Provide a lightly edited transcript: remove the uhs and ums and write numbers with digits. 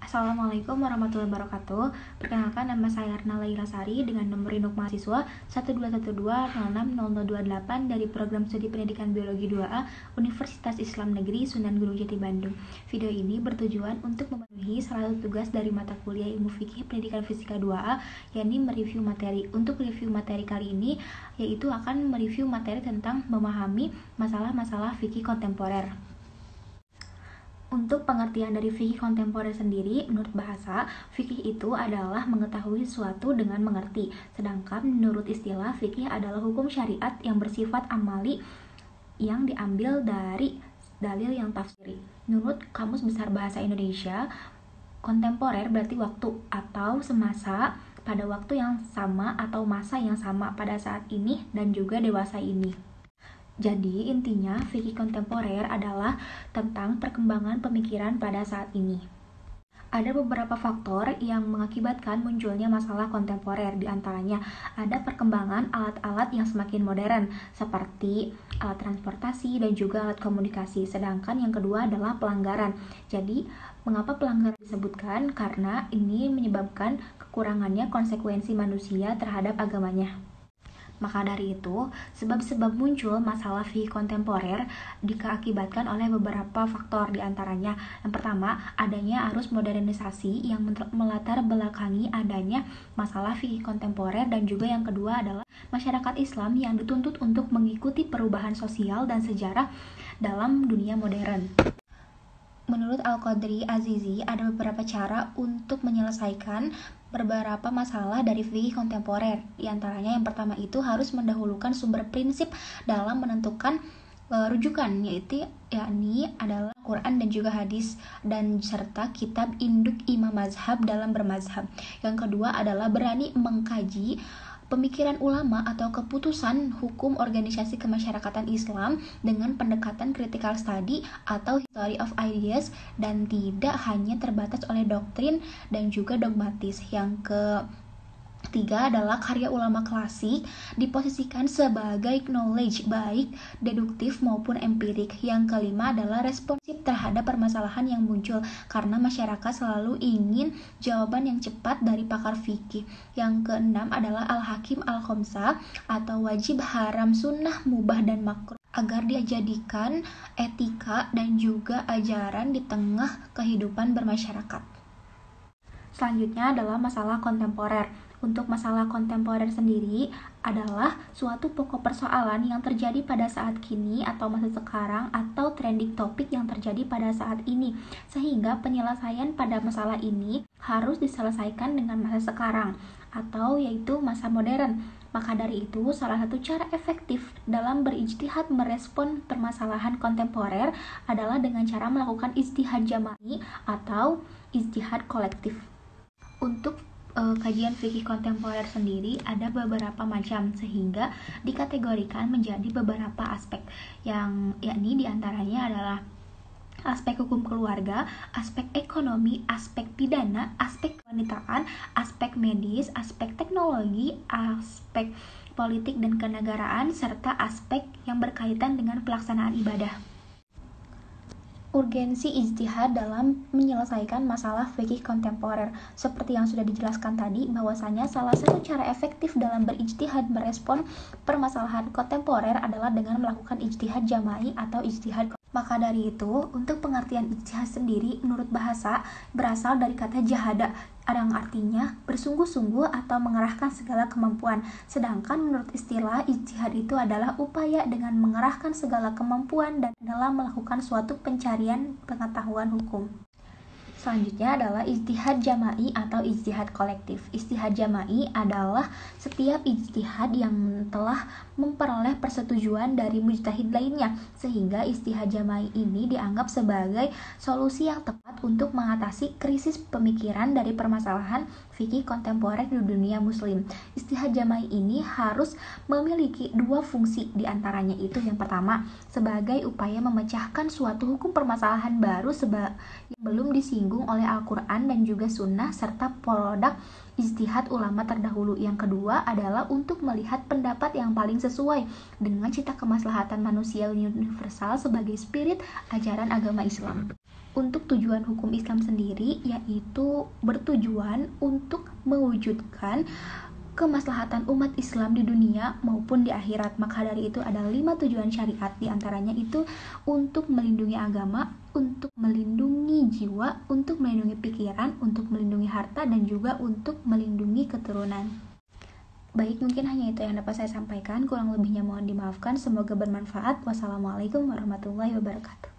Assalamualaikum warahmatullahi wabarakatuh. Perkenalkan, nama saya Arna Laila Sari dengan nomor induk mahasiswa 121206028 dari Program Studi Pendidikan Biologi 2A Universitas Islam Negeri Sunan Gunung Jati Bandung. Video ini bertujuan untuk memenuhi salah satu tugas dari mata kuliah Ilmu Fikih Pendidikan Fisika 2A, yakni mereview materi. Untuk review materi kali ini yaitu akan mereview materi tentang memahami masalah-masalah fikih kontemporer. Untuk pengertian dari fikih kontemporer sendiri, menurut bahasa, fikih itu adalah mengetahui sesuatu dengan mengerti. Sedangkan menurut istilah, fikih adalah hukum syariat yang bersifat amali yang diambil dari dalil yang tafsiri. Menurut Kamus Besar Bahasa Indonesia, kontemporer berarti waktu atau semasa, pada waktu yang sama atau masa yang sama pada saat ini dan juga dewasa ini. Jadi intinya fikih kontemporer adalah tentang perkembangan pemikiran pada saat ini. Ada beberapa faktor yang mengakibatkan munculnya masalah kontemporer. Di antaranya ada perkembangan alat-alat yang semakin modern seperti alat transportasi dan juga alat komunikasi. Sedangkan yang kedua adalah pelanggaran. Jadi mengapa pelanggaran disebutkan? Karena ini menyebabkan kekurangannya konsekuensi manusia terhadap agamanya. Maka dari itu, sebab-sebab muncul masalah fikih kontemporer diakibatkan oleh beberapa faktor. Di antaranya, yang pertama, adanya arus modernisasi yang melatar belakangi adanya masalah fikih kontemporer, dan juga yang kedua adalah masyarakat Islam yang dituntut untuk mengikuti perubahan sosial dan sejarah dalam dunia modern. Menurut Al-Qadri Azizi, ada beberapa cara untuk menyelesaikan beberapa masalah dari fikih kontemporer. Di antaranya yang pertama itu harus mendahulukan sumber prinsip dalam menentukan rujukan, yakni adalah Quran dan juga hadis, dan serta kitab induk imam mazhab dalam bermazhab. Yang kedua adalah berani mengkaji pemikiran ulama atau keputusan hukum organisasi kemasyarakatan Islam dengan pendekatan critical study atau history of ideas, dan tidak hanya terbatas oleh doktrin dan juga dogmatis. Yang ketiga adalah karya ulama klasik diposisikan sebagai knowledge baik deduktif maupun empirik. Yang kelima adalah responsif terhadap permasalahan yang muncul karena masyarakat selalu ingin jawaban yang cepat dari pakar fikih. Yang keenam adalah al-hakim al-khomsah atau wajib, haram, sunnah, mubah, dan makruh agar dijadikan etika dan juga ajaran di tengah kehidupan bermasyarakat. Selanjutnya adalah masalah kontemporer. Untuk masalah kontemporer sendiri adalah suatu pokok persoalan yang terjadi pada saat kini atau masa sekarang atau trending topik yang terjadi pada saat ini, sehingga penyelesaian pada masalah ini harus diselesaikan dengan masa sekarang atau yaitu masa modern. Maka dari itu, salah satu cara efektif dalam berijtihad merespon permasalahan kontemporer adalah dengan cara melakukan ijtihad jama'i atau ijtihad kolektif. Untuk kajian fikih kontemporer sendiri ada beberapa macam, sehingga dikategorikan menjadi beberapa aspek, yang yakni diantaranya adalah aspek hukum keluarga, aspek ekonomi, aspek pidana, aspek kewanitaan, aspek medis, aspek teknologi, aspek politik dan kenegaraan, serta aspek yang berkaitan dengan pelaksanaan ibadah. Urgensi ijtihad dalam menyelesaikan masalah fikih kontemporer. Seperti yang sudah dijelaskan tadi, bahwasanya salah satu cara efektif dalam berijtihad merespon permasalahan kontemporer adalah dengan melakukan ijtihad jama'i atau ijtihad. Maka dari itu, untuk pengertian ijtihad sendiri menurut bahasa berasal dari kata jahada, yang artinya bersungguh-sungguh atau mengerahkan segala kemampuan. Sedangkan menurut istilah, ijtihad itu adalah upaya dengan mengerahkan segala kemampuan dan dalam melakukan suatu pencarian pengetahuan hukum. Selanjutnya adalah ijtihad jama'i atau ijtihad kolektif. Ijtihad jama'i adalah setiap ijtihad yang telah memperoleh persetujuan dari mujtahid lainnya, sehingga ijtihad jama'i ini dianggap sebagai solusi yang tepat untuk mengatasi krisis pemikiran dari permasalahan fikih kontemporer di dunia muslim. Ijtihad jama'i ini harus memiliki dua fungsi, diantaranya itu yang pertama sebagai upaya memecahkan suatu hukum permasalahan baru yang belum disinggung oleh Al-Quran dan juga Sunnah serta produk ijtihad ulama terdahulu. Yang kedua adalah untuk melihat pendapat yang paling sesuai dengan cita kemaslahatan manusia universal sebagai spirit ajaran agama Islam. Untuk tujuan hukum Islam sendiri yaitu bertujuan untuk mewujudkan kemaslahatan umat Islam di dunia maupun di akhirat. Maka dari itu ada 5 tujuan syariat, diantaranya itu untuk melindungi agama, untuk melindungi jiwa, untuk melindungi pikiran, untuk melindungi harta, dan juga untuk melindungi keturunan. Baik, mungkin hanya itu yang dapat saya sampaikan. Kurang lebihnya mohon dimaafkan. Semoga bermanfaat. Wassalamualaikum warahmatullahi wabarakatuh.